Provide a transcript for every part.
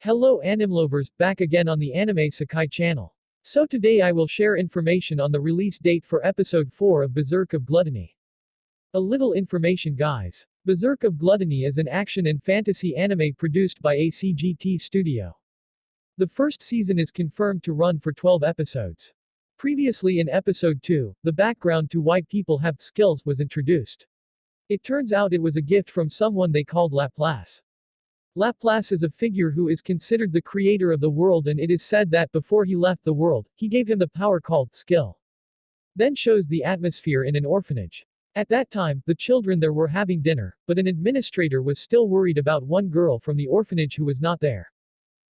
Hello anime lovers, back again on the Anime Sakai channel. So today I will share information on the release date for episode 4 of Berserk of Gluttony. A little information guys. Berserk of Gluttony is an action and fantasy anime produced by ACGT Studio. The first season is confirmed to run for 12 episodes. Previously in episode 2, the background to why people have skills was introduced. It turns out it was a gift from someone they called Laplace. Laplace is a figure who is considered the creator of the world, and it is said that before he left the world, he gave him the power called skill. Then shows the atmosphere in an orphanage. At that time, the children there were having dinner, but an administrator was still worried about one girl from the orphanage who was not there.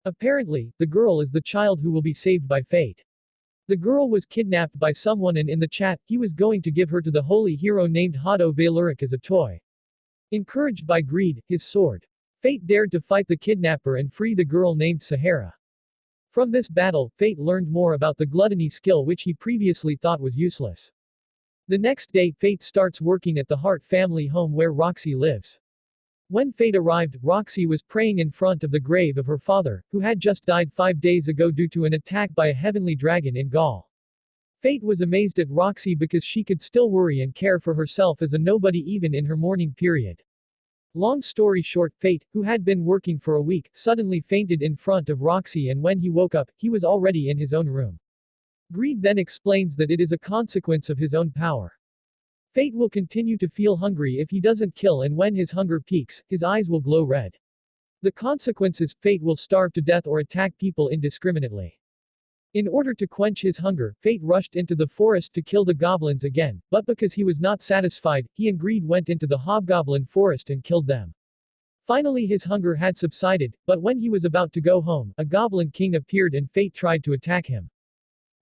Apparently, the girl is the child who will be saved by fate. The girl was kidnapped by someone, and in the chat, he was going to give her to the holy hero named Hado Valeric as a toy. Encouraged by greed, his sword. Fate dared to fight the kidnapper and free the girl named Sahara. From this battle, Fate learned more about the gluttony skill which he previously thought was useless. The next day, Fate starts working at the Hart family home where Roxy lives. When Fate arrived, Roxy was praying in front of the grave of her father, who had just died 5 days ago due to an attack by a heavenly dragon in Gaul. Fate was amazed at Roxy because she could still worry and care for herself as a nobody even in her mourning period. Long story short, Fate, who had been working for a week, suddenly fainted in front of Roxy, and when he woke up, he was already in his own room. Greed then explains that it is a consequence of his own power. Fate will continue to feel hungry if he doesn't kill, and when his hunger peaks, his eyes will glow red. The consequence is, Fate will starve to death or attack people indiscriminately. In order to quench his hunger, Fate rushed into the forest to kill the goblins again, but because he was not satisfied, he and Greed went into the hobgoblin forest and killed them. Finally his hunger had subsided, but when he was about to go home, a goblin king appeared and Fate tried to attack him.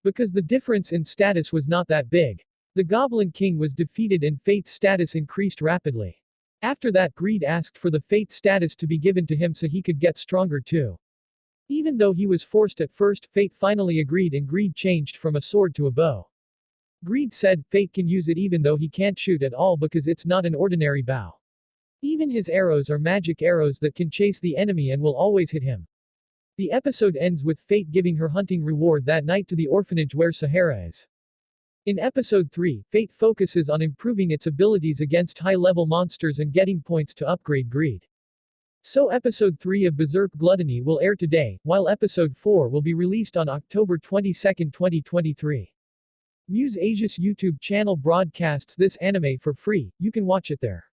Because the difference in status was not that big. The goblin king was defeated and Fate's status increased rapidly. After that, Greed asked for the Fate status to be given to him so he could get stronger too. Even though he was forced at first, Fate finally agreed and Greed changed from a sword to a bow. Greed said Fate can use it even though he can't shoot at all because it's not an ordinary bow. Even his arrows are magic arrows that can chase the enemy and will always hit him. The episode ends with Fate giving her hunting reward that night to the orphanage where Sahara is. In episode 3, Fate focuses on improving its abilities against high-level monsters and getting points to upgrade Greed. So episode 3 of Berserk Gluttony will air today, while episode 4 will be released on October 22, 2023. Muse Asia's YouTube channel broadcasts this anime for free, you can watch it there.